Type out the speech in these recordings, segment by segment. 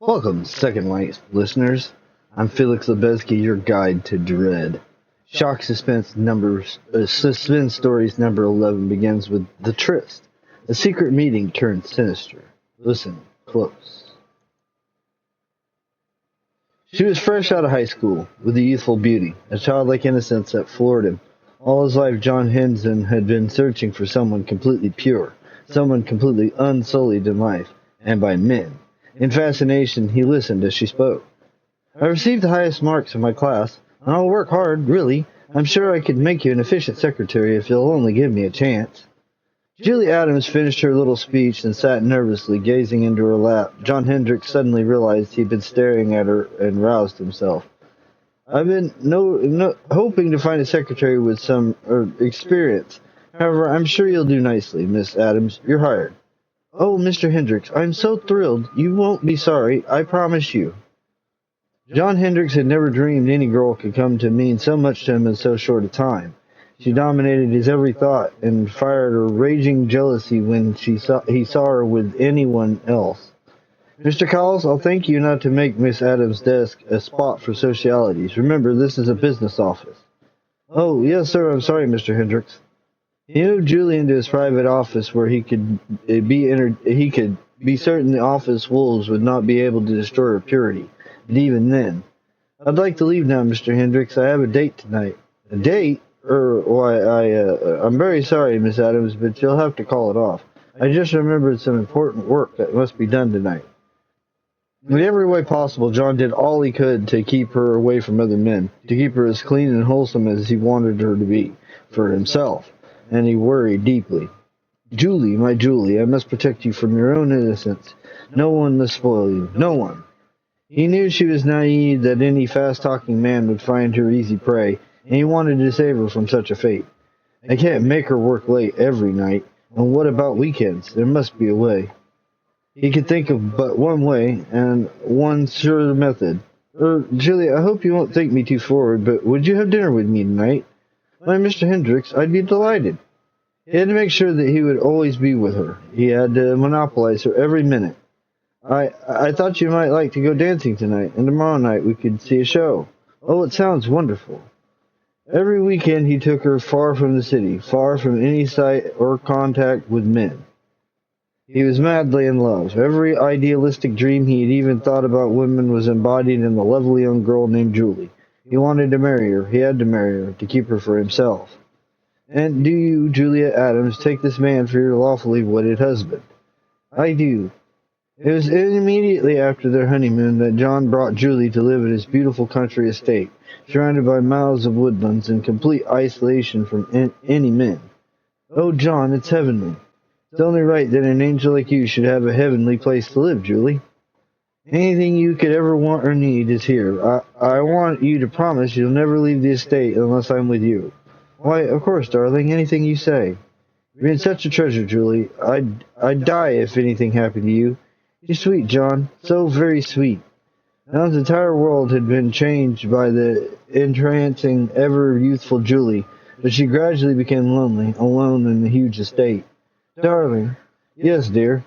Welcome, Second Light listeners. I'm Felix Lubezki, your guide to dread. Shock Suspense Stories number 11 begins with the Tryst. A secret meeting turned sinister. Listen close. She was fresh out of high school, with a youthful beauty, a childlike innocence that floored him. All his life, John Henson had been searching for someone completely pure, someone completely unsullied in life, and by men. In fascination, he listened as she spoke. I received the highest marks in my class, and I'll work hard, really. I'm sure I could make you an efficient secretary if you'll only give me a chance. Julie Adams finished her little speech and sat nervously, gazing into her lap. John Hendricks suddenly realized he'd been staring at her and roused himself. I've been hoping to find a secretary with some experience. However, I'm sure you'll do nicely, Miss Adams. You're hired. Oh, Mr. Hendricks, I'm so thrilled. You won't be sorry, I promise you. John Hendricks had never dreamed any girl could come to mean so much to him in so short a time. She dominated his every thought and fired a raging jealousy when he saw her with anyone else. Mr. Cowles, I'll thank you not to make Miss Adams' desk a spot for socialities. Remember, this is a business office. Oh, yes, sir, I'm sorry, Mr. Hendricks. He moved Julie into his private office where he could be certain the office wolves would not be able to destroy her purity. And even then. I'd like to leave now, Mr. Hendricks. I have a date tonight. A date? I'm very sorry, Miss Adams, but you'll have to call it off. I just remembered some important work that must be done tonight. In every way possible, John did all he could to keep her away from other men, to keep her as clean and wholesome as he wanted her to be, for himself. And he worried deeply. Julie, my Julie, I must protect you from your own innocence. No one must spoil you. No one. He knew she was naive, that any fast-talking man would find her easy prey, and he wanted to save her from such a fate. I can't make her work late every night, and what about weekends? There must be a way. He could think of but one way, and one sure method. Julie, I hope you won't think me too forward, but would you have dinner with me tonight? Why, Mr. Hendricks, I'd be delighted. He had to make sure that he would always be with her. He had to monopolize her every minute. I thought you might like to go dancing tonight, and tomorrow night we could see a show. Oh, it sounds wonderful. Every weekend he took her far from the city, far from any sight or contact with men. He was madly in love. Every idealistic dream he had even thought about women was embodied in the lovely young girl named Julie. He wanted to marry her. He had to marry her, to keep her for himself. And do you, Julia Adams, take this man for your lawfully wedded husband? I do. It was immediately after their honeymoon that John brought Julie to live in his beautiful country estate, surrounded by miles of woodlands and complete isolation from any men. Oh, John, it's heavenly. It's only right that an angel like you should have a heavenly place to live, Julie. Anything you could ever want or need is here. I want you to promise you'll never leave the estate unless I'm with you. Why, of course, darling, anything you say. You've been such a treasure, Julie. I'd die if anything happened to you. You're sweet, John. So very sweet. John's entire world had been changed by the entrancing, ever-youthful Julie, but she gradually became lonely, alone in the huge estate. Darling. Yes, dear.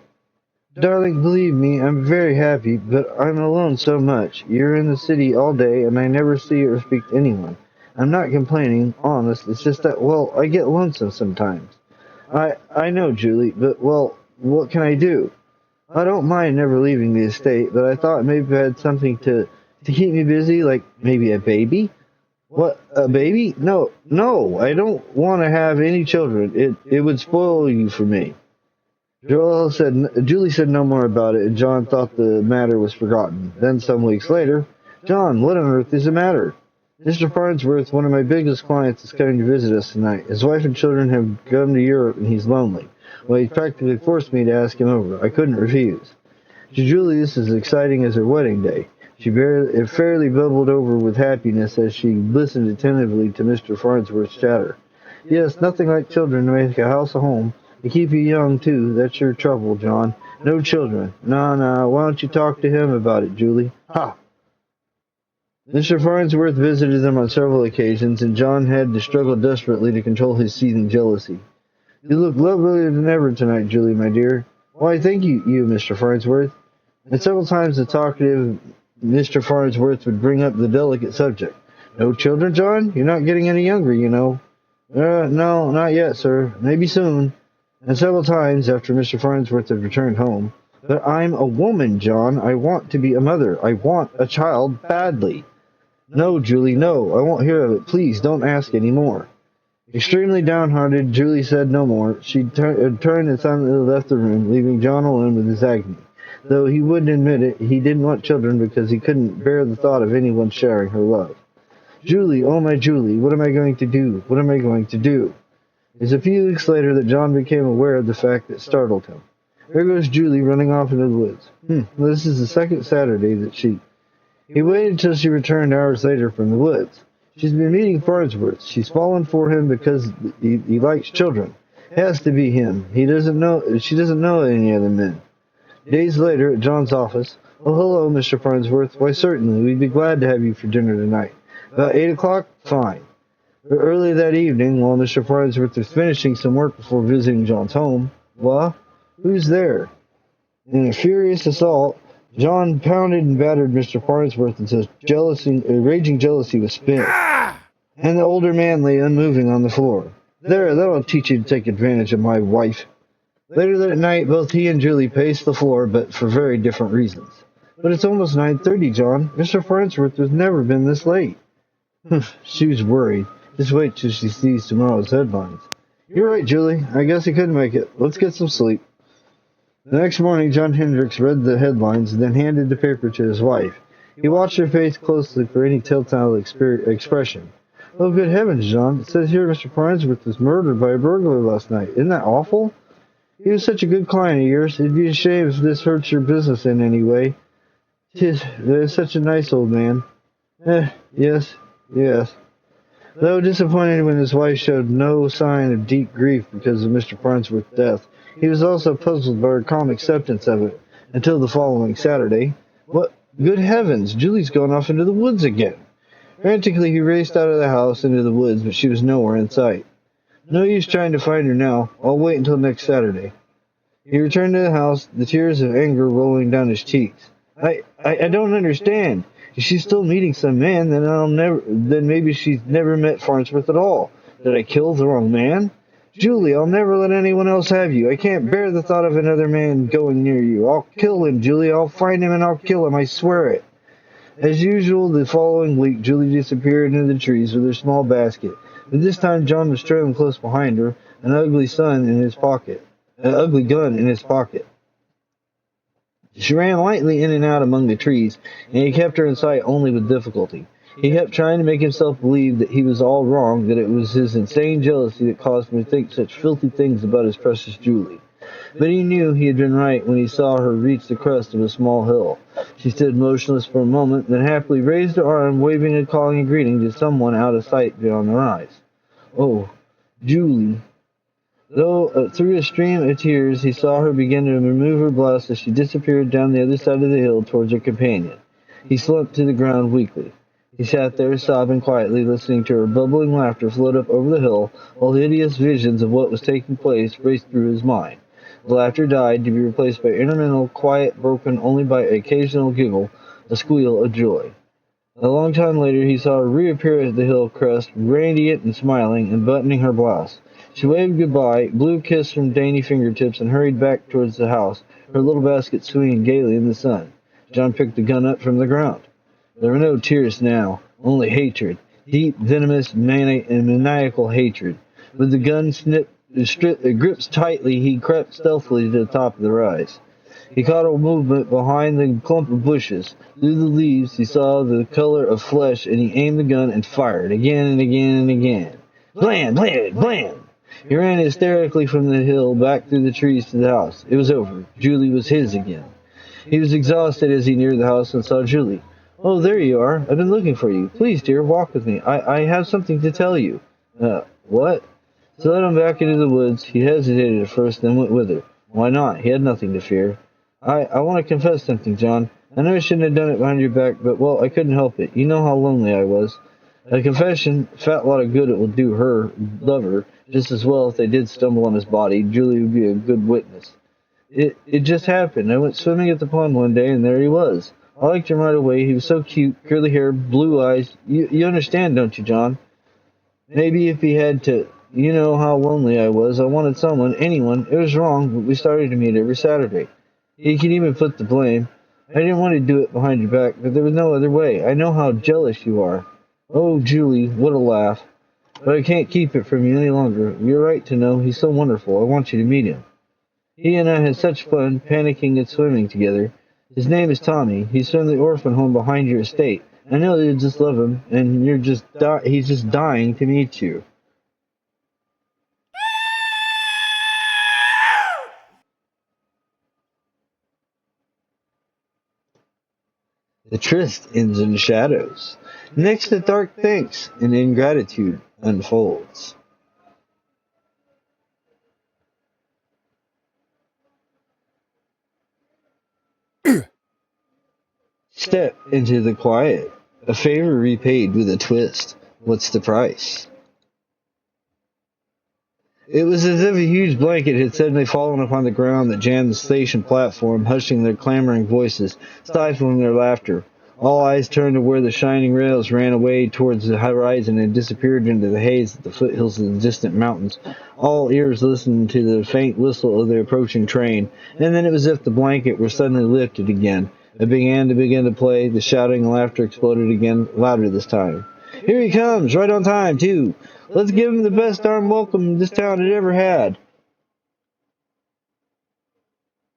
Darling, believe me, I'm very happy, but I'm alone so much. You're in the city all day, and I never see or speak to anyone. I'm not complaining, honest. It's just that, well, I get lonesome sometimes. I know, Julie, but, well, what can I do? I don't mind never leaving the estate, but I thought maybe I had something to keep me busy, like maybe a baby? What, a baby? No, I don't want to have any children. It would spoil you for me. Julie said no more about it, and John thought the matter was forgotten. Then, some weeks later, John, what on earth is the matter? Mr. Farnsworth, one of my biggest clients, is coming to visit us tonight. His wife and children have come to Europe, and he's lonely. Well, he practically forced me to ask him over. I couldn't refuse. To Julie, this is as exciting as her wedding day. It fairly bubbled over with happiness as she listened attentively to Mr. Farnsworth's chatter. Yes, nothing like children to make a house a home. They keep you young, too. That's your trouble, John. No children. No. Why don't you talk to him about it, Julie? Ha! Mr. Farnsworth visited them on several occasions, and John had to struggle desperately to control his seething jealousy. You look lovelier than ever tonight, Julie, my dear. Why, thank you, Mr. Farnsworth. and several times the talkative Mr. Farnsworth would bring up the delicate subject. No children, John? You're not getting any younger, you know. No, not yet, sir. Maybe soon. And several times after Mr. Farnsworth had returned home. But I'm a woman, John. I want to be a mother. I want a child badly. No, Julie, no. I won't hear of it. Please, don't ask any more. Extremely downhearted, Julie said no more. She turned and silently left the room, leaving John alone with his agony. Though he wouldn't admit it, he didn't want children because he couldn't bear the thought of anyone sharing her love. Julie, oh my Julie, what am I going to do? What am I going to do? It was a few weeks later that John became aware of the fact that startled him. There goes Julie running off into the woods. Well, this is the second Saturday that He waited till she returned hours later from the woods. She's been meeting Farnsworth. She's fallen for him because he likes children. It has to be him. She doesn't know any other men. Days later, at John's office. Oh, hello, Mr. Farnsworth. Why, certainly. We'd be glad to have you for dinner tonight. About 8 o'clock? Fine. But early that evening, while Mr. Farnsworth was finishing some work before visiting John's home, who's there? In a furious assault, John pounded and battered Mr. Farnsworth until raging jealousy was spent, and the older man lay unmoving on the floor. There, that'll teach you to take advantage of my wife. Later that night, both he and Julie paced the floor, but for very different reasons. But it's almost 9:30, John. Mr. Farnsworth has never been this late. She was worried. Just wait till she sees tomorrow's headlines. You're right, Julie. I guess he couldn't make it. Let's get some sleep. The next morning, John Hendricks read the headlines and then handed the paper to his wife. He watched her face closely for any telltale expression. Oh, good heavens, John. It says here Mr. Farnsworth was murdered by a burglar last night. Isn't that awful? He was such a good client of yours. It'd be a shame if this hurts your business in any way. There's such a nice old man. Yes. Though disappointed when his wife showed no sign of deep grief because of Mr. Farnsworth's death, he was also puzzled by her calm acceptance of it until the following Saturday. What? Good heavens, Julie's gone off into the woods again. Frantically, he raced out of the house into the woods, but she was nowhere in sight. No use trying to find her now. I'll wait until next Saturday. He returned to the house, the tears of anger rolling down his cheeks. I don't understand. If she's still meeting some man, then maybe she's never met Farnsworth at all. Did I kill the wrong man? Julie, I'll never let anyone else have you. I can't bear the thought of another man going near you. I'll kill him, Julie. I'll find him and I'll kill him. I swear it. As usual, the following week, Julie disappeared into the trees with her small basket. But this time, John was trailing close behind her, an ugly gun in his pocket. She ran lightly in and out among the trees, and he kept her in sight only with difficulty. He kept trying to make himself believe that he was all wrong, that it was his insane jealousy that caused him to think such filthy things about his precious Julie. But he knew he had been right when he saw her reach the crest of a small hill. She stood motionless for a moment, then happily raised her arm, waving and calling a greeting to someone out of sight beyond the rise. Oh, Julie. Though through a stream of tears he saw her begin to remove her blouse as she disappeared down the other side of the hill towards her companion. He slumped to the ground weakly. He sat there, sobbing quietly, listening to her bubbling laughter float up over the hill, while hideous visions of what was taking place raced through his mind. The laughter died, to be replaced by intermittent quiet, broken only by an occasional giggle, a squeal of joy. A long time later he saw her reappear at the hill crest, radiant and smiling, and buttoning her blouse. She waved goodbye, blew a kiss from dainty fingertips, and hurried back towards the house, her little basket swinging gaily in the sun. John picked the gun up from the ground. There were no tears now, only hatred, deep, venomous, maniacal hatred. With the gun gripped tightly, he crept stealthily to the top of the rise. He caught a movement behind the clump of bushes. Through the leaves he saw the color of flesh, and he aimed the gun and fired, again and again and again. Blam! Blam! Blam! He ran hysterically from the hill back through the trees to the house. It was over. Julie was his again. He was exhausted as he neared the house and saw Julie. Oh, there you are. I've been looking for you. Please, dear, walk with me. I have something to tell you. What? So led him back into the woods. He hesitated at first, then went with her. Why not? He had nothing to fear. I want to confess something, John. I know I shouldn't have done it behind your back, but, well, I couldn't help it. You know how lonely I was. A confession, fat lot of good it will do her, love her, just as well if they did stumble on his body. Julie would be a good witness. It just happened. I went swimming at the pond one day, and there he was. I liked him right away. He was so cute, curly hair, blue eyes. You understand, don't you, John? Maybe if he had to, you know how lonely I was. I wanted someone, anyone. It was wrong, but we started to meet every Saturday. He could even put the blame. I didn't want to do it behind your back, but there was no other way. I know how jealous you are. Oh, Julie, what a laugh. But I can't keep it from you any longer. You're right to know. He's so wonderful. I want you to meet him. He and I had such fun panicking and swimming together. His name is Tommy. He's from the orphan home behind your estate. I know you just love him, and he's just dying to meet you. The tryst ends in the shadows. Next, the dark thanks and ingratitude unfolds. Step into the quiet. A favor repaid with a twist. What's the price? It was as if a huge blanket had suddenly fallen upon the ground that jammed the station platform, hushing their clamoring voices, stifling their laughter. All eyes turned to where the shining rails ran away towards the horizon and disappeared into the haze at the foothills of the distant mountains. All ears listened to the faint whistle of the approaching train, and then it was as if the blanket were suddenly lifted again. It began to play. The shouting and laughter exploded again, louder this time. Here he comes, right on time, too. Let's give him the best darn welcome this town had ever had.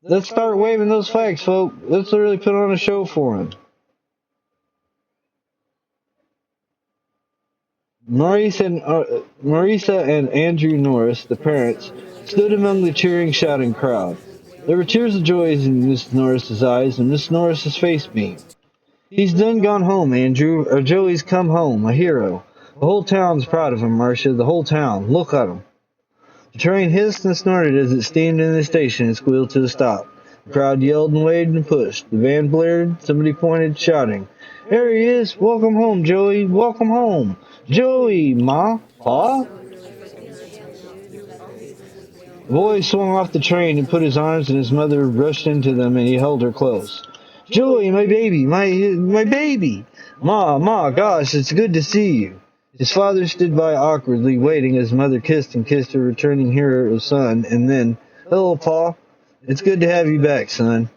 Let's start waving those flags, folk. Let's really put on a show for him. Marisa and Andrew Norris, the parents, stood among the cheering, shouting crowd. There were tears of joy in Miss Norris's eyes, and Miss Norris's face beamed. He's done gone home, Andrew, or Joey's come home, a hero. The whole town's proud of him, Marcia, the whole town. Look at him. The train hissed and snorted as it steamed into the station and squealed to a stop. The crowd yelled and waved and pushed. The band blared. Somebody pointed, shouting, There he is! Welcome home, Joey! Welcome home! Joey, Ma? Pa? The boy swung off the train and put his arms, and his mother rushed into them, and he held her close. Joey, my baby, my baby! Ma, gosh, it's good to see you. His father stood by awkwardly, waiting as his mother kissed her returning hero son, and then, Hello, Pa. It's good to have you back, son.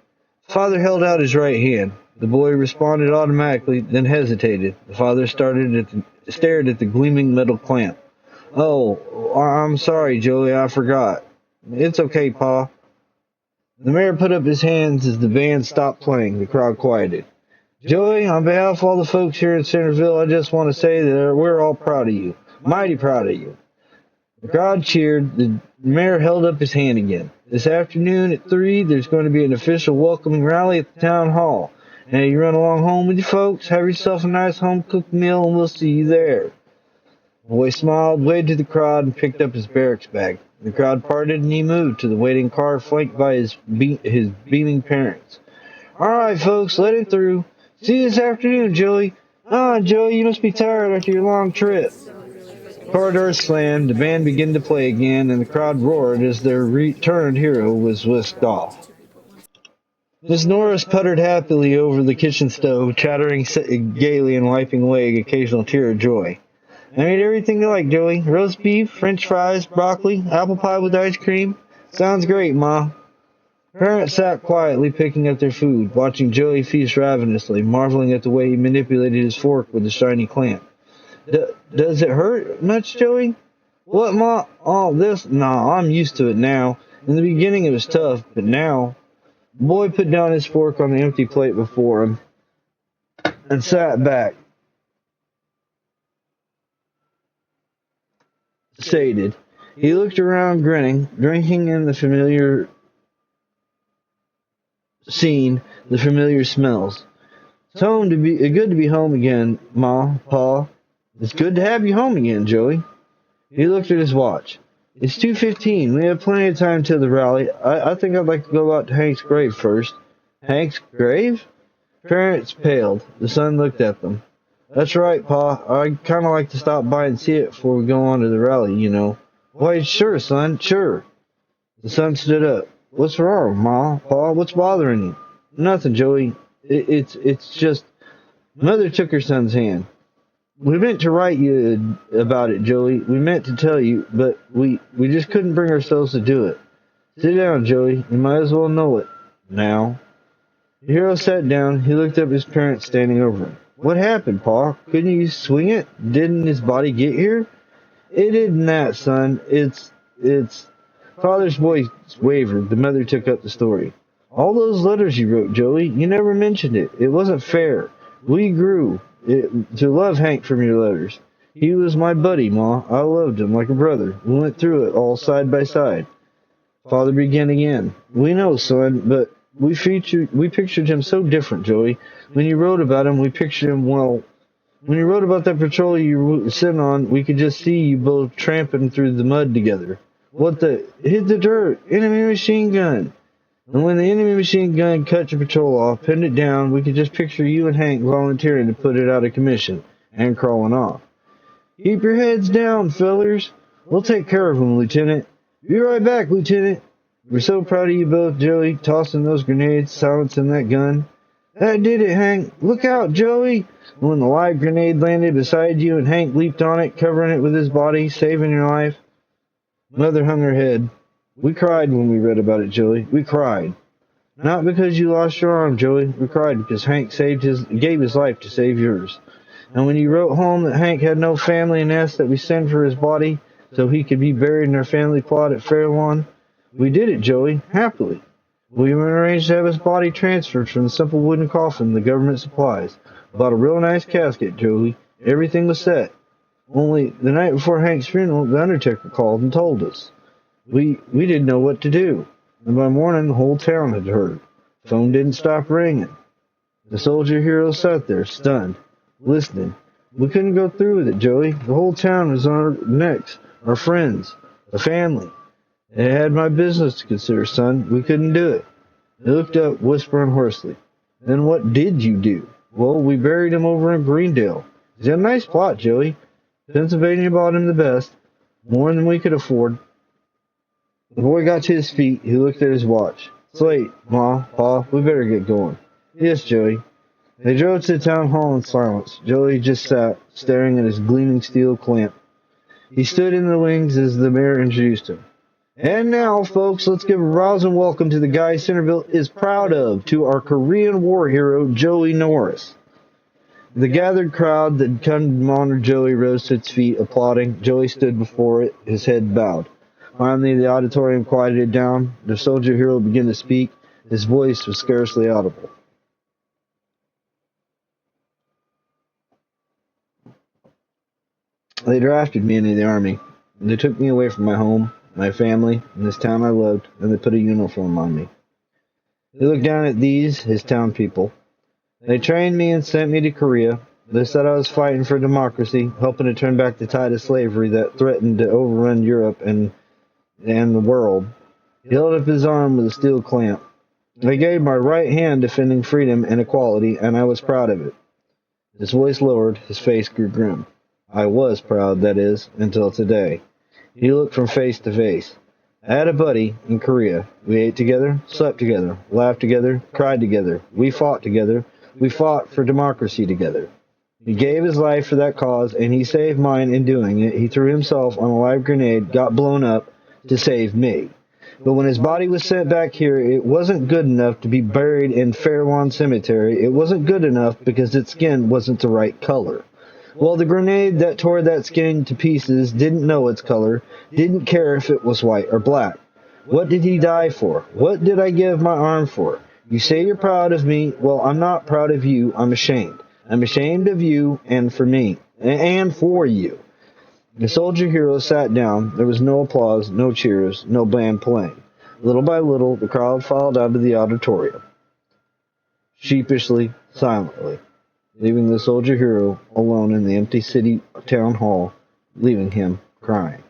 Father held out his right hand. The boy responded automatically, then hesitated. The father stared at the gleaming metal clamp. Oh, I'm sorry, Joey, I forgot. It's okay, Pa. The mayor put up his hands as the band stopped playing. The crowd quieted. Joey, on behalf of all the folks here in Centerville, I just want to say that we're all proud of you. Mighty proud of you. The crowd cheered. The mayor held up his hand again. This afternoon at 3, there's going to be an official welcoming rally at the town hall. Now you run along home with your folks, have yourself a nice home-cooked meal, and we'll see you there. The boy smiled, waved to the crowd, and picked up his barracks bag. The crowd parted, and he moved to the waiting car, flanked by his beaming parents. All right, folks, let him through. See you this afternoon, Joey. Joey, you must be tired after your long trip. The car doors slammed, the band began to play again, and the crowd roared as their returned hero was whisked off. Miss Norris puttered happily over the kitchen stove, chattering gaily and wiping away an occasional tear of joy. I made everything you like, Joey. Roast beef, French fries, broccoli, apple pie with ice cream. Sounds great, Ma. Parents sat quietly picking up their food, watching Joey feast ravenously, marveling at the way he manipulated his fork with the shiny clamp. Does it hurt much, Joey? What, Ma? All this? Nah, I'm used to it now. In the beginning it was tough, but now... The boy put down his fork on the empty plate before him and sat back, sated. He looked around, grinning, drinking in the familiar scene, the familiar smells. It's good to be home again, Ma, Pa. It's good to have you home again, Joey. He looked at his watch. It's 2:15. We have plenty of time till the rally. I think I'd like to go out to Hank's grave first. Hank's grave? Parents paled. The son looked at them. That's right, Pa. I'd kind of like to stop by and see it before we go on to the rally, you know. Why, sure, son, sure. The son stood up. What's wrong, Ma? Pa? What's bothering you? Nothing, Joey. It's just Mother took her son's hand. We meant to write you about it, Joey. We meant to tell you, but we just couldn't bring ourselves to do it. Sit down, Joey. You might as well know it. Now. The hero sat down. He looked up at his parents standing over him. What happened, Pa? Couldn't you swing it? Didn't his body get here? It isn't that, son. It's... Father's voice wavered. The mother took up the story. All those letters you wrote, Joey, you never mentioned it. It wasn't fair. We grew to love Hank from your letters. He was my buddy, Ma. I loved him like a brother. We went through it all side by side. Father began again. We know, son, but we pictured him so different, Joey. When you wrote about him, we pictured him, well, when you wrote about that patrol you were sitting on, we could just see you both tramping through the mud together. What the? Hit the dirt. Enemy machine gun. And when the enemy machine gun cut your patrol off, pinned it down, we could just picture you and Hank volunteering to put it out of commission and crawling off. Keep your heads down, fellers. We'll take care of him, Lieutenant. Be right back, Lieutenant. We're so proud of you both, Joey, tossing those grenades, silencing that gun. That did it, Hank. Look out, Joey. And when the live grenade landed beside you and Hank leaped on it, covering it with his body, saving your life. Mother hung her head. We cried when we read about it, Joey. We cried. Not because you lost your arm, Joey. We cried because Hank gave his life to save yours. And when you wrote home that Hank had no family and asked that we send for his body so he could be buried in our family plot at Fairlawn, we did it, Joey, happily. We arranged to have his body transferred from the simple wooden coffin the government supplies. Bought a real nice casket, Joey. Everything was set. Only the night before Hank's funeral, the undertaker called and told us. We didn't know what to do. And by morning, the whole town had heard. Phone didn't stop ringing. The soldier hero sat there, stunned, listening. We couldn't go through with it, Joey. The whole town was on our necks. Our friends. Our family. It had my business to consider, son. We couldn't do it. He looked up, whispering hoarsely. Then what did you do? Well, we buried him over in Greendale. He's got a nice plot, Joey. Pennsylvania bought him the best. More than we could afford. The boy got to his feet. He looked at his watch. It's late, Ma, Pa. We better get going. Yes, Joey. They drove to the town hall in silence. Joey just sat, staring at his gleaming steel clamp. He stood in the wings as the mayor introduced him. And now, folks, let's give a rousing welcome to the guy Centerville is proud of, to our Korean War hero, Joey Norris. The gathered crowd that had come to honor Joey rose to its feet, applauding. Joey stood before it, his head bowed. Finally, the auditorium quieted down. The soldier hero began to speak. His voice was scarcely audible. They drafted me into the army. They took me away from my home, my family, and this town I loved, and they put a uniform on me. He looked down at these, his town people. They trained me and sent me to Korea. They said I was fighting for democracy, helping to turn back the tide of slavery that threatened to overrun Europe and the world. He held up his arm with a steel clamp. They gave my right hand defending freedom and equality, and I was proud of it. His voice lowered, his face grew grim. I was proud, that is, until today. He looked from face to face. I had a buddy in Korea. We ate together, slept together, laughed together, cried together. We fought together. We fought for democracy together. He gave his life for that cause, and he saved mine in doing it. He threw himself on a live grenade, got blown up to save me. But when his body was sent back here, it wasn't good enough to be buried in Fairlawn Cemetery. It wasn't good enough because its skin wasn't the right color. Well, the grenade that tore that skin to pieces didn't know its color, didn't care if it was white or black. What did he die for? What did I give my arm for? You say you're proud of me. Well, I'm not proud of you. I'm ashamed. I'm ashamed of you and for me. And for you. The soldier hero sat down. There was no applause, no cheers, no band playing. Little by little, the crowd filed out of the auditorium. Sheepishly, silently. Leaving the soldier hero alone in the empty city town hall, leaving him crying.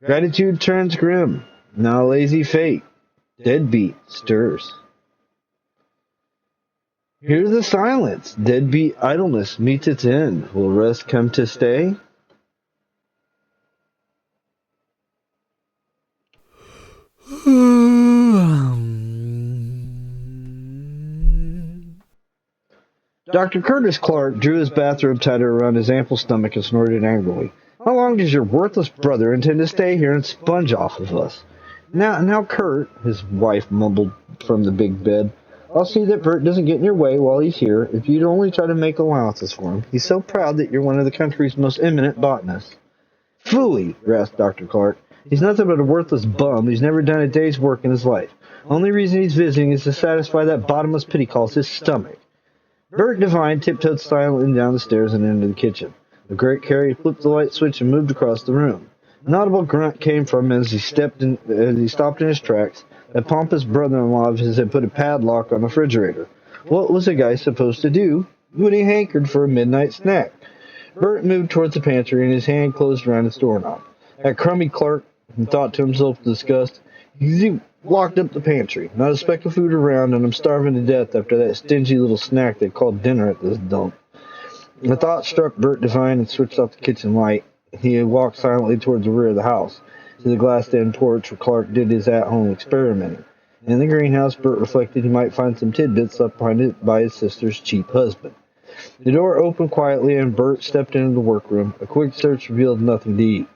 Gratitude turns grim. Now lazy fate. Deadbeat stirs. Hear the silence. Deadbeat idleness meets its end. Will rest come to stay? Will rest come to stay? Dr. Curtis Clark drew his bathrobe tighter around his ample stomach and snorted angrily. How long does your worthless brother intend to stay here and sponge off of us? Now, Kurt, his wife mumbled from the big bed, I'll see that Bert doesn't get in your way while he's here if you'd only try to make allowances for him. He's so proud that you're one of the country's most eminent botanists. Phooey, rasped Dr. Clark. He's nothing but a worthless bum who's never done a day's work in his life. Only reason he's visiting is to satisfy that bottomless pit he calls his stomach. Bert Devine tiptoed silently down the stairs and into the kitchen. The great Carrie flipped the light switch and moved across the room. An audible grunt came from him as he stopped in his tracks. That pompous brother-in-law of his had put a padlock on the refrigerator. What was a guy supposed to do when he hankered for a midnight snack? Bert moved towards the pantry, and his hand closed around its doorknob. That crummy Clark, he thought to himself with disgust, he locked up the pantry. Not a speck of food around, and I'm starving to death after that stingy little snack they called dinner at this dump. The thought struck Bert Devine and switched off the kitchen light. He walked silently towards the rear of the house, to the glassed-in porch where Clark did his at-home experimenting. In the greenhouse, Bert reflected he might find some tidbits left behind it by his sister's cheap husband. The door opened quietly, and Bert stepped into the workroom. A quick search revealed nothing to eat.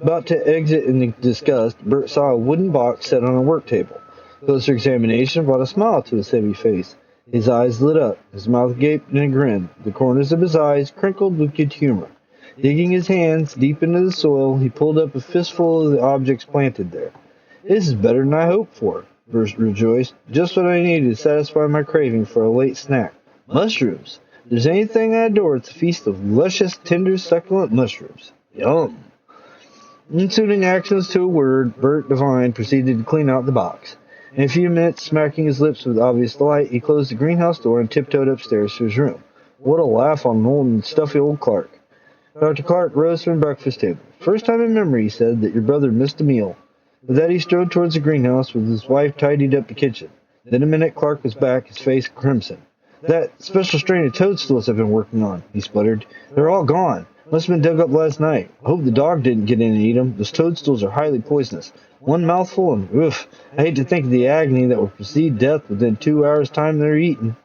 About to exit in disgust, Bert saw a wooden box set on a work table. Closer examination brought a smile to his heavy face. His eyes lit up. His mouth gaped in a grin. The corners of his eyes crinkled with good humor. Digging his hands deep into the soil, he pulled up a fistful of the objects planted there. This is better than I hoped for, Bert rejoiced. Just what I needed to satisfy my craving for a late snack. Mushrooms. If there's anything I adore, it's a feast of luscious, tender, succulent mushrooms. Yum. In suiting actions to a word, Bert Devine proceeded to clean out the box. In a few minutes, smacking his lips with obvious delight, he closed the greenhouse door and tiptoed upstairs to his room. What a laugh on old and stuffy old Clark. Dr. Clark rose from the breakfast table. First time in memory, he said, that your brother missed a meal. With that, he strode towards the greenhouse, with his wife tidied up the kitchen. Then a minute, Clark was back, his face crimson. That special strain of toadstools I've been working on, he sputtered. They're all gone. Must have been dug up last night. I hope the dog didn't get in and eat them. Those toadstools are highly poisonous. One mouthful and, oof, I hate to think of the agony that will precede death within 2 hours' time they're eaten.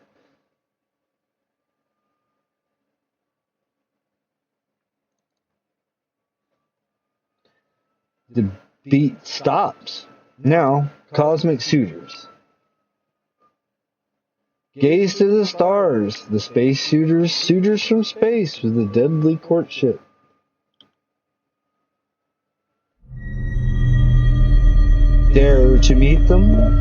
The beat stops. Now, Cosmic Suitors. Gaze to the stars, the Space Suitors, suitors from space with a deadly courtship. Dare to meet them?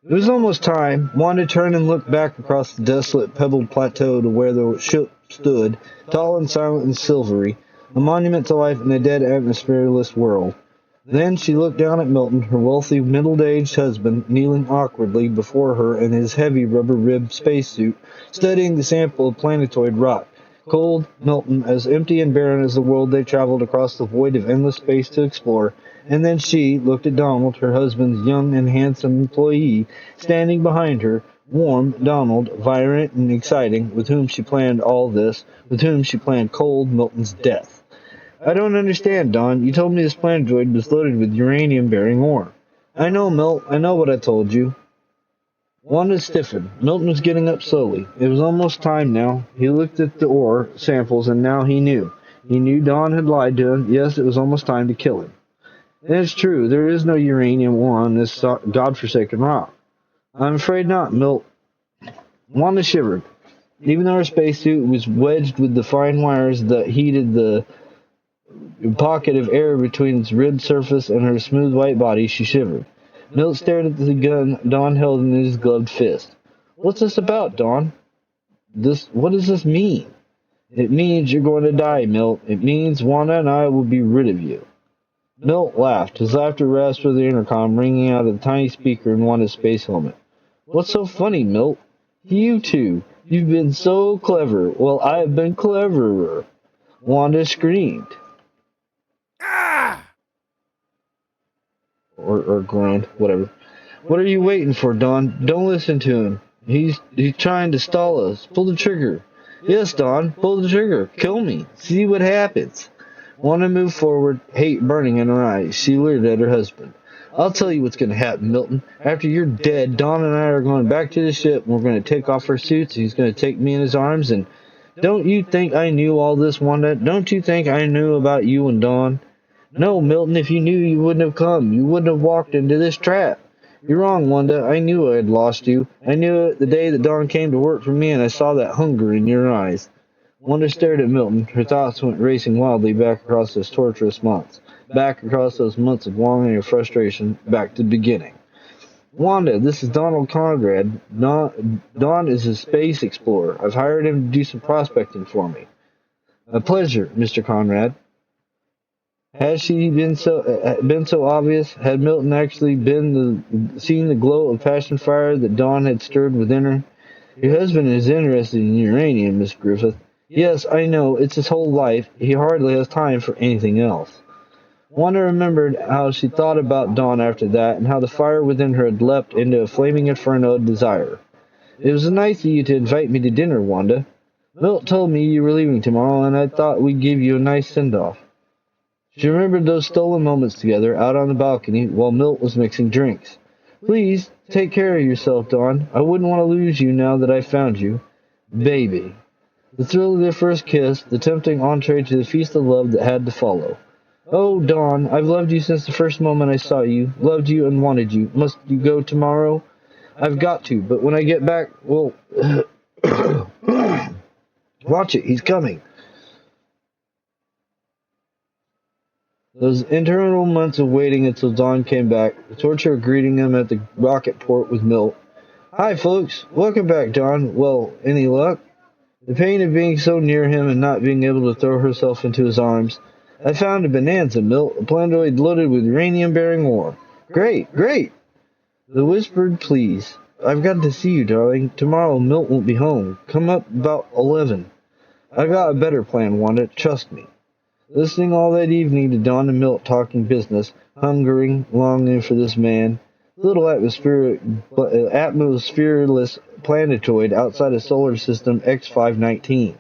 It was almost time. Wanda turned and looked back across the desolate pebbled plateau to where the ship stood, tall and silent and silvery, a monument to life in a dead atmosphereless world. Then she looked down at Milton, her wealthy middle-aged husband, kneeling awkwardly before her in his heavy rubber-ribbed spacesuit, studying the sample of planetoid rock. Cold, Milton, as empty and barren as the world they traveled across the void of endless space to explore, and then she looked at Donald, her husband's young and handsome employee, standing behind her, warm Donald, vibrant and exciting, with whom she planned all this, with whom she planned cold Milton's death. I don't understand, Don. You told me this planetoid was loaded with uranium-bearing ore. I know, Milt. I know what I told you. Wanda stiffened. Milton was getting up slowly. It was almost time now. He looked at the ore samples, and now he knew. He knew Don had lied to him. Yes, it was almost time to kill him. And it's true. There is no uranium ore on this godforsaken rock. I'm afraid not, Milt. Wanda shivered. Even though her spacesuit was wedged with the fine wires that heated the pocket of air between its ribbed surface and her smooth white body, she shivered. Milt stared at the gun Don held in his gloved fist. What's this about, Don? What does this mean? It means you're going to die, Milt. It means Wanda and I will be rid of you. Milt laughed. His laughter rasped through the intercom, ringing out of the tiny speaker in Wanda's space helmet. What's so funny, Milt? You two. You've been so clever. Well, I have been cleverer. Wanda screamed. Or groaned, whatever. What are you waiting for, Don? Don't listen to him. He's trying to stall us. Pull the trigger. Yes, Don, pull the trigger. Kill me. See what happens. Wanda moved forward, hate burning in her eyes. She leered at her husband. I'll tell you what's going to happen, Milton. After you're dead, Don and I are going back to the ship, and we're going to take off our suits, and he's going to take me in his arms, and don't you think I knew all this, Wanda? Don't you think I knew about you and Don? No, Milton, if you knew, you wouldn't have come. You wouldn't have walked into this trap. You're wrong, Wanda. I knew I had lost you. I knew it the day that Don came to work for me, and I saw that hunger in your eyes. Wanda stared at Milton. Her thoughts went racing wildly back across those torturous months. Back across those months of longing and frustration. Back to the beginning. Wanda, this is Donald Conrad. Don is a space explorer. I've hired him to do some prospecting for me. A pleasure, Mr. Conrad. Had she been so obvious? Had Milton actually seen the glow of passion fire that Dawn had stirred within her? Your husband is interested in uranium, Miss Griffith. Yes, I know. It's his whole life. He hardly has time for anything else. Wanda remembered how she thought about Dawn after that, and how the fire within her had leapt into a flaming inferno of desire. It was nice of you to invite me to dinner, Wanda. Milt told me you were leaving tomorrow, and I thought we'd give you a nice send-off. She remembered those stolen moments together out on the balcony while Milt was mixing drinks. Please, take care of yourself, Dawn. I wouldn't want to lose you now that I've found you. Baby. The thrill of their first kiss, the tempting entree to the feast of love that had to follow. Oh, Dawn, I've loved you since the first moment I saw you. Loved you and wanted you. Must you go tomorrow? I've got to, but when I get back, well... Watch it, he's coming. Those internal months of waiting until Dawn came back, the torture of greeting him at the rocket port with Milt. Hi, folks. Welcome back, Dawn. Well, any luck? The pain of being so near him and not being able to throw herself into his arms. I found a bonanza, Milt, a planetoid loaded with uranium-bearing ore. Great, great. The whispered please. I've got to see you, darling. Tomorrow Milt won't be home. Come up about 11. I got a better plan, Wanda. Trust me. Listening all that evening to Dawn and Milt talking business, hungering, longing for this man, little atmosphereless planetoid outside of solar system X519.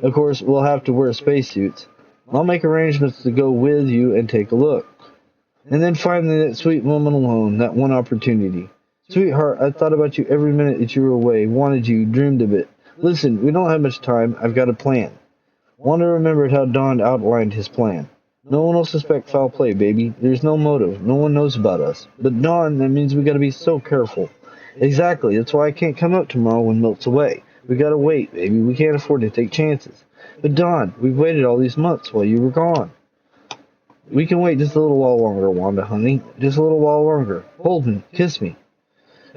Of course, we'll have to wear spacesuits. I'll make arrangements to go with you and take a look. And then finally that sweet moment alone, that one opportunity. Sweetheart, I thought about you every minute that you were away, wanted you, dreamed of it. Listen, we don't have much time. I've got a plan. Wanda remembered how Don outlined his plan. No one will suspect foul play, baby. There's no motive. No one knows about us. But Don, that means we gotta be so careful. Exactly. That's why I can't come up tomorrow when Milt's away. We gotta wait, baby. We can't afford to take chances. But Don, we've waited all these months while you were gone. We can wait just a little while longer, Wanda, honey. Just a little while longer. Hold me. Kiss me.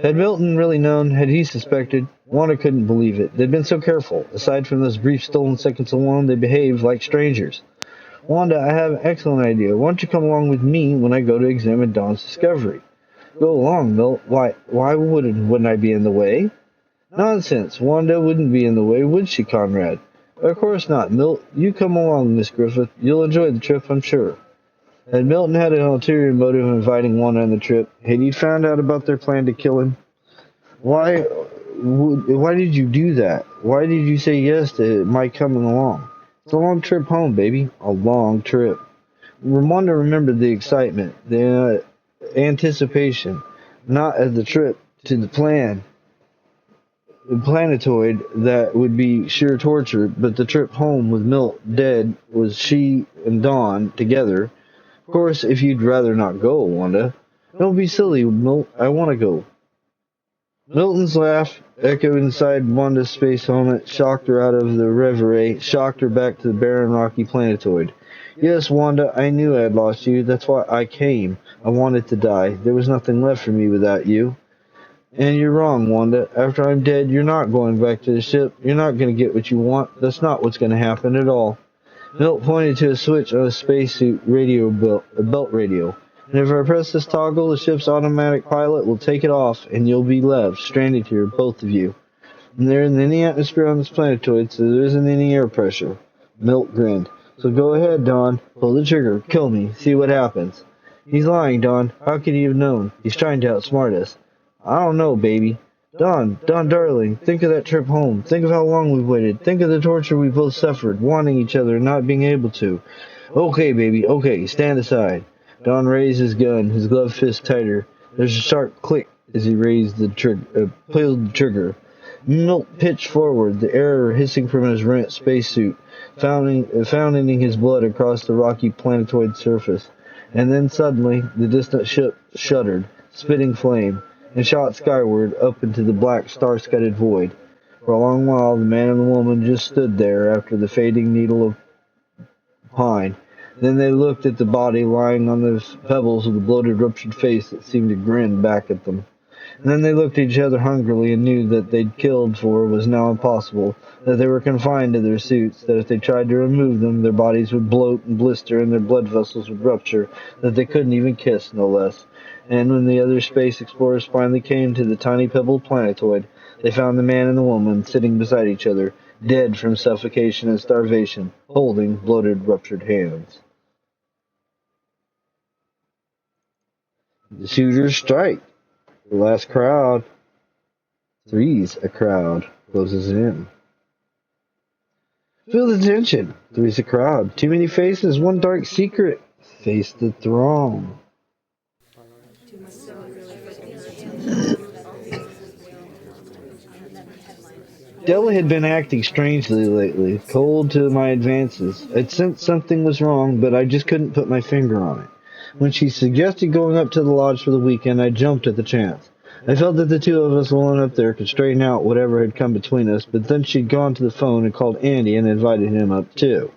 Had Milton really known? Had he suspected? Wanda couldn't believe it. They'd been so careful. Aside from those brief stolen seconds alone, they behaved like strangers. Wanda, I have an excellent idea. Why don't you come along with me when I go to examine Don's discovery? Go along, Milt. Why wouldn't I be in the way? Nonsense. Wanda wouldn't be in the way, would she, Conrad? Of course not, Milt. You come along, Miss Griffith. You'll enjoy the trip, I'm sure. Had Milton had an ulterior motive of inviting Wanda on the trip? Had he found out about their plan to kill him? Why did you do that? Why did you say yes to my coming along? It's a long trip home, baby. A long trip. Wanda remembered the excitement, the anticipation, not of the trip to the planetoid that would be sheer torture, but the trip home with Milt dead was she and Dawn together. Of course, if you'd rather not go, Wanda. Don't be silly, Milt. I want to go. Milton's laugh echoed inside Wanda's space helmet, shocked her out of the reverie, shocked her back to the barren, rocky planetoid. Yes, Wanda, I knew I had lost you. That's why I came. I wanted to die. There was nothing left for me without you. And you're wrong, Wanda. After I'm dead, you're not going back to the ship. You're not going to get what you want. That's not what's going to happen at all. Milt pointed to a switch on a spacesuit belt radio. And if I press this toggle, the ship's automatic pilot will take it off, and you'll be left, stranded here, both of you. And there isn't any atmosphere on this planetoid, so there isn't any air pressure. Milt grinned. So go ahead, Don. Pull the trigger. Kill me. See what happens. He's lying, Don. How could he have known? He's trying to outsmart us. I don't know, baby. Don, darling, think of that trip home. Think of how long we've waited. Think of the torture we both suffered, wanting each other and not being able to. Okay, baby, okay, stand aside. Don raised his gun, his gloved fist tighter. There's a sharp click as he pulled the trigger. Milt pitched forward, the air hissing from his rent spacesuit, fountaining his blood across the rocky planetoid surface. And then suddenly, the distant ship shuddered, spitting flame, and shot skyward up into the black star-studded void. For a long while, the man and the woman just stood there after the fading needle of pine. Then they looked at the body lying on the pebbles of the bloated, ruptured face that seemed to grin back at them. And then they looked at each other hungrily and knew that they'd killed for was now impossible, that they were confined to their suits, that if they tried to remove them, their bodies would bloat and blister and their blood vessels would rupture, that they couldn't even kiss, no less. And when the other space explorers finally came to the tiny pebbled planetoid, they found the man and the woman sitting beside each other, dead from suffocation and starvation, holding bloated, ruptured hands. The shooters strike. The last crowd. Three's a crowd. Closes in. Feel the tension. Three's a crowd. Too many faces, one dark secret. Face the throng. Della had been acting strangely lately, cold to my advances. I'd sensed something was wrong, but I just couldn't put my finger on it. When she suggested going up to the lodge for the weekend, I jumped at the chance. I felt that the two of us alone up there could straighten out whatever had come between us, but then she'd gone to the phone and called Andy and invited him up too.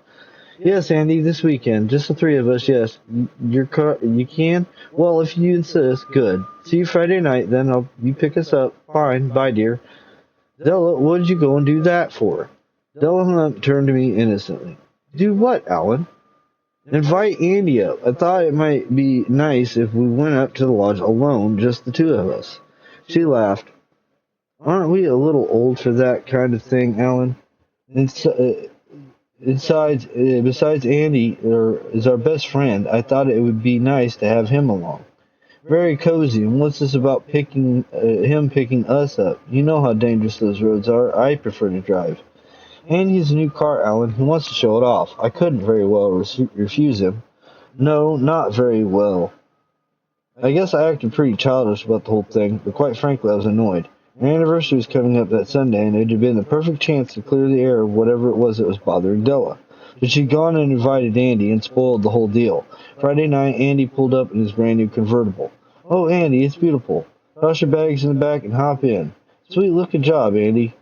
Yes, Andy, this weekend. Just the three of us, yes. You can? Well, if you insist, good. See you Friday night, then you pick us up. Fine. Bye, dear. Della, what did you go and do that for? Della hung up and turned to me innocently. Do what, Alan? Invite Andy up. I thought it might be nice if we went up to the lodge alone, just the two of us. She laughed. Aren't we a little old for that kind of thing, Alan? Besides Andy is our best friend, I thought it would be nice to have him along. Very cozy, and what's this about him picking us up? You know how dangerous those roads are. I prefer to drive. Andy's a new car, Alan. He wants to show it off. I couldn't very well refuse him. No, not very well. I guess I acted pretty childish about the whole thing, but quite frankly I was annoyed. Our anniversary was coming up that Sunday, and it had been the perfect chance to clear the air of whatever it was that was bothering Della. But she'd gone and invited Andy and spoiled the whole deal. Friday night, Andy pulled up in his brand new convertible. Oh, Andy, it's beautiful. Toss your bags in the back and hop in. Sweet looking job, Andy.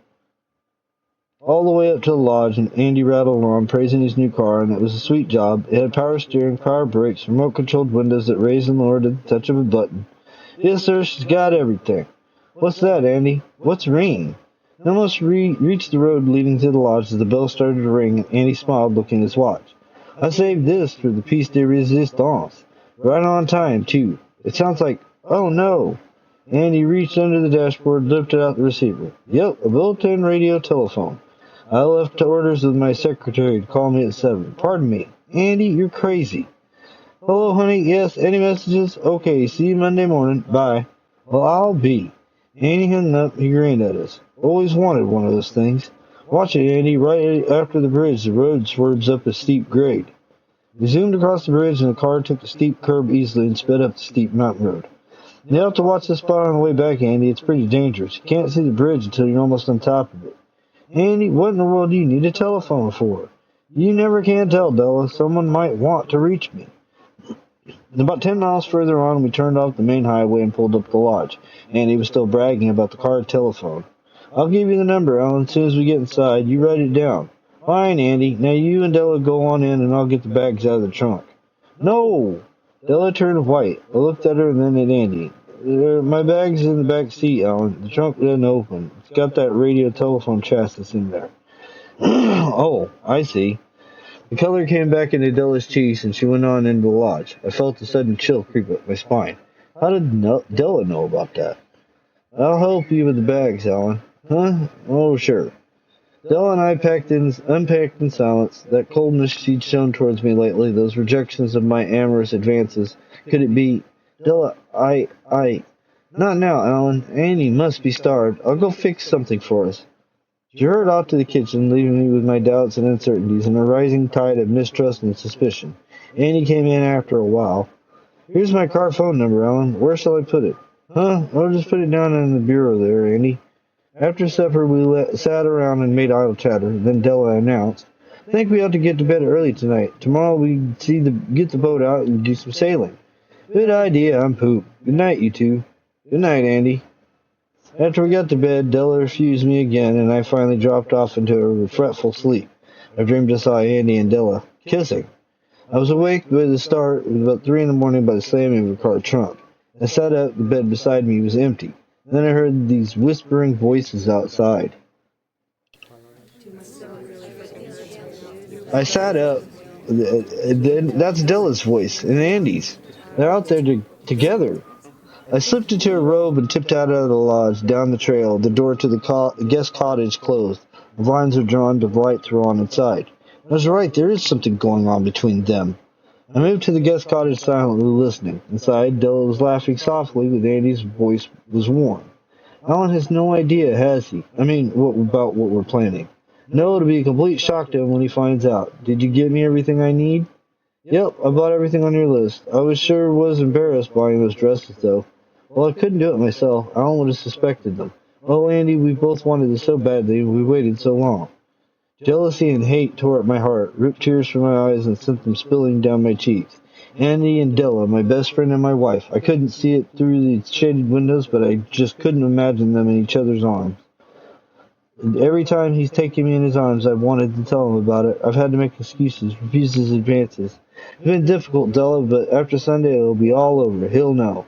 All the way up to the lodge, and Andy rattled on, praising his new car, and it was a sweet job. It had power steering, power brakes, remote-controlled windows that raised and lowered at the touch of a button. Yes, sir, she's got everything. What's that, Andy? What's ringing? They almost reached the road leading to the lodge as the bell started to ring, and Andy smiled, looking at his watch. I saved this for the piece de resistance. Right on time, too. It sounds like, oh no. Andy reached under the dashboard, lifted out the receiver. Yep, a built-in radio telephone. I left orders with my secretary to call me at 7. Pardon me. Andy, you're crazy. Hello, honey. Yes, any messages? Okay, see you Monday morning. Bye. Well, I'll be. Andy hung up. He grinned at us. Always wanted one of those things. Watch it, Andy. Right after the bridge, the road swerves up a steep grade. We zoomed across the bridge, and the car took the steep curb easily and sped up the steep mountain road. You have to watch the spot on the way back, Andy. It's pretty dangerous. You can't see the bridge until you're almost on top of it. Andy, what in the world do you need a telephone for? You never can tell, Della. Someone might want to reach me. About 10 miles further on, we turned off the main highway and pulled up the lodge. Andy was still bragging about the car telephone. I'll give you the number, Alan, as soon as we get inside. You write it down. Fine, Andy. Now you and Della go on in, and I'll get the bags out of the trunk. No! Della turned white. I looked at her and then at Andy. My bag's in the back seat, Alan. The trunk didn't open. It's got that radio telephone chassis in there. Oh, I see. The color came back into Della's cheeks, and she went on into the lodge. I felt a sudden chill creep up my spine. How did Della know about that? I'll help you with the bags, Alan. Huh? Oh, sure. Della and I unpacked in silence. That coldness she'd shown towards me lately, those rejections of my amorous advances. Could it be? Della, Not now, Alan. Annie must be starved. I'll go fix something for us. She hurried off to the kitchen, leaving me with my doubts and uncertainties and a rising tide of mistrust and suspicion. Annie came in after a while. Here's my car phone number, Alan. Where shall I put it? Huh? I'll just put it down in the bureau there, Andy. After supper, we sat around and made idle chatter. Then Della announced, "Think we ought to get to bed early tonight. Tomorrow we get the boat out and do some sailing." "Good idea. I'm poop. Good night, you two." "Good night, Andy." After we got to bed, Della refused me again, and I finally dropped off into a fretful sleep. I dreamed I saw Andy and Della kissing. I was awake by the start. It was about 3 in the morning by the slamming of a car trunk. I sat up. The bed beside me was empty. Then I heard these whispering voices outside. I sat up. That's Della's voice and Andy's. They're out there together. I slipped into a robe and tipped out of the lodge, down the trail. The door to the guest cottage closed. The blinds were drawn to light through on inside. I was right, there is something going on between them. I moved to the guest cottage silently listening. Inside, Della was laughing softly, but Andy's voice was warm. Alan has no idea, has he? About what we're planning. No, it'll be a complete shock to him when he finds out. Did you get me everything I need? Yep, I bought everything on your list. I was embarrassed buying those dresses, though. Well, I couldn't do it myself. Alan would have suspected them. Oh, Andy, we both wanted this so badly, and we waited so long. Jealousy and hate tore at my heart, ripped tears from my eyes, and sent them spilling down my cheeks. Andy and Della, my best friend and my wife. I couldn't see it through the shaded windows, but I just couldn't imagine them in each other's arms. And every time he's taken me in his arms, I've wanted to tell him about it. I've had to make excuses, refuse his advances. It's been difficult, Della, but after Sunday it'll be all over. He'll know.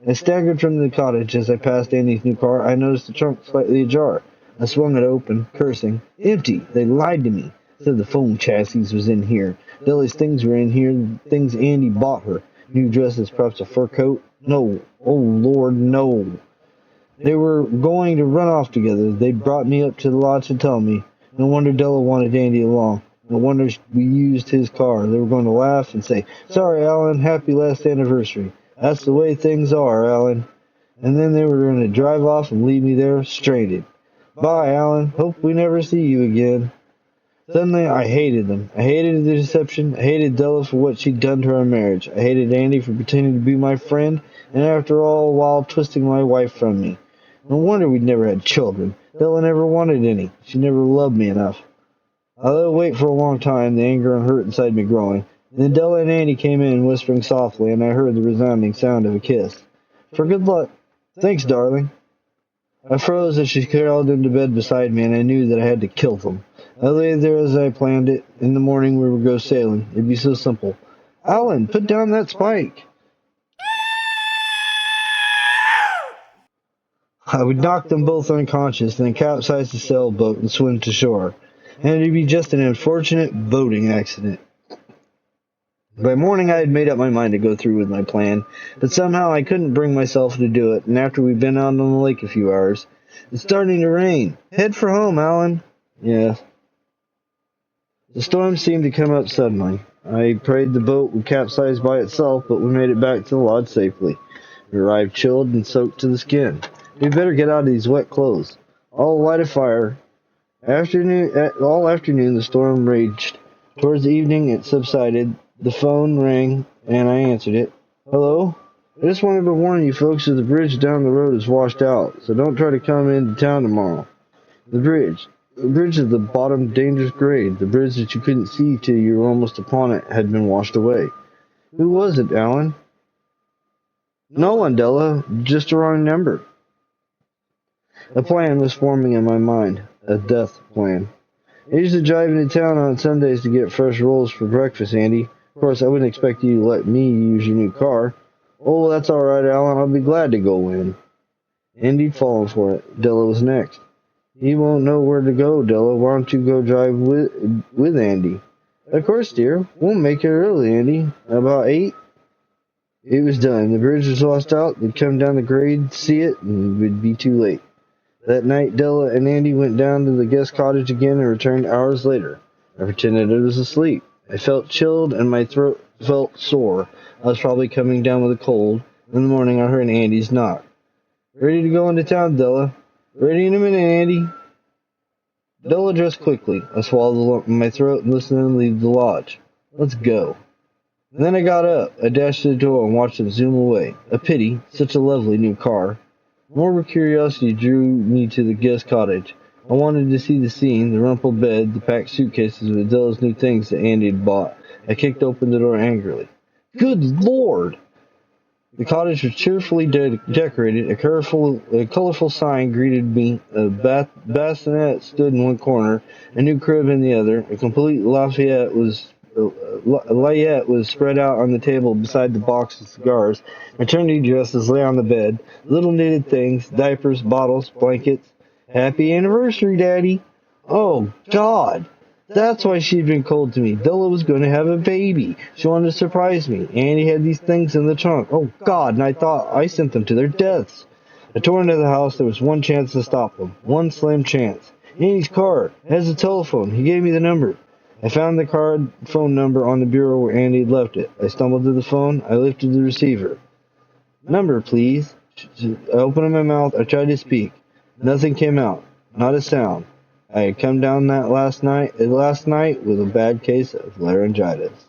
I staggered from the cottage. As I passed Andy's new car, I noticed the trunk slightly ajar. I swung it open, cursing. Empty! They lied to me. Said the foam chassis was in here. Della's things were in here, things Andy bought her. New dresses, perhaps a fur coat. No. Oh, Lord, no. They were going to run off together. They'd brought me up to the lodge to tell me. No wonder Della wanted Andy along. No wonder we used his car. They were going to laugh and say, "Sorry, Alan, happy last anniversary. That's the way things are, Alan." And then they were going to drive off and leave me there, stranded. Bye, Alan. Hope we never see you again. Suddenly, I hated them. I hated the deception. I hated Della for what she'd done to our marriage. I hated Andy for pretending to be my friend, and after all, while twisting my wife from me. No wonder we'd never had children. Della never wanted any. She never loved me enough. I let it wait for a long time, the anger and hurt inside me growing. Then Della and Andy came in, whispering softly, and I heard the resounding sound of a kiss. For good luck. Thanks, darling. I froze as she crawled into bed beside me, and I knew that I had to kill them. I lay there as I planned it. In the morning we would go sailing. It'd be so simple. Alan, put down that spike. I would knock them both unconscious, then capsize the sailboat and swim to shore. And it'd be just an unfortunate boating accident. By morning I had made up my mind to go through with my plan, but somehow I couldn't bring myself to do it, and after we'd been out on the lake a few hours, it's starting to rain. Head for home, Alan. Yes. The storm seemed to come up suddenly. I prayed the boat would capsize by itself, but we made it back to the lodge safely. We arrived chilled and soaked to the skin. We'd better get out of these wet clothes. I'll light a fire. All afternoon the storm raged. Towards the evening it subsided. The phone rang, and I answered it. Hello? I just wanted to warn you folks that the bridge down the road is washed out, so don't try to come into town tomorrow. The bridge. The bridge is the bottom dangerous grade. The bridge that you couldn't see till you were almost upon it had been washed away. Who was it, Alan? No one, Della. Just a wrong number. A plan was forming in my mind. A death plan. I used to drive into town on Sundays to get fresh rolls for breakfast, Andy. Of course, I wouldn't expect you to let me use your new car. Oh, that's all right, Alan. I'll be glad to go in. Andy'd fallen for it. Della was next. He won't know where to go, Della. Why don't you go drive with Andy? Of course, dear. We'll make it early, Andy. About 8? It was done. The bridge was washed out. They'd come down the grade, see it, and it would be too late. That night, Della and Andy went down to the guest cottage again and returned hours later. I pretended I was asleep. I felt chilled and my throat felt sore. I was probably coming down with a cold. In the morning, I heard Andy's knock. Ready to go into town, Della? Ready in a minute, Andy. Della dressed quickly. I swallowed the lump in my throat and listened to them leave the lodge. Let's go. And then I got up. I dashed to the door and watched them zoom away. A pity, such a lovely new car. More curiosity drew me to the guest cottage. I wanted to see the scene, the rumpled bed, the packed suitcases with Adela's new things that Andy had bought. I kicked open the door angrily. Good Lord! The cottage was cheerfully decorated. A colorful sign greeted me. A bassinet stood in one corner, a new crib in the other. A complete layette was spread out on the table beside the box of cigars. Maternity dresses lay on the bed. Little knitted things, diapers, bottles, blankets. Happy anniversary, Daddy! Oh, God! That's why she'd been cold to me. Della was going to have a baby. She wanted to surprise me. Andy had these things in the trunk. Oh, God, and I thought I sent them to their deaths. I tore into the house. There was one chance to stop them. One slim chance. Andy's car has a telephone. He gave me the number. I found the card phone number on the bureau where Andy had left it. I stumbled to the phone. I lifted the receiver. Number, please. I opened my mouth. I tried to speak. Nothing came out. Not a sound. I had come down that last night with a bad case of laryngitis.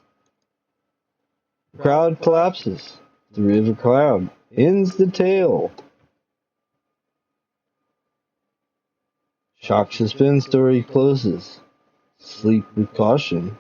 The crowd collapses. The river cloud ends the tale. Shock Suspense story closes. Sleep with caution.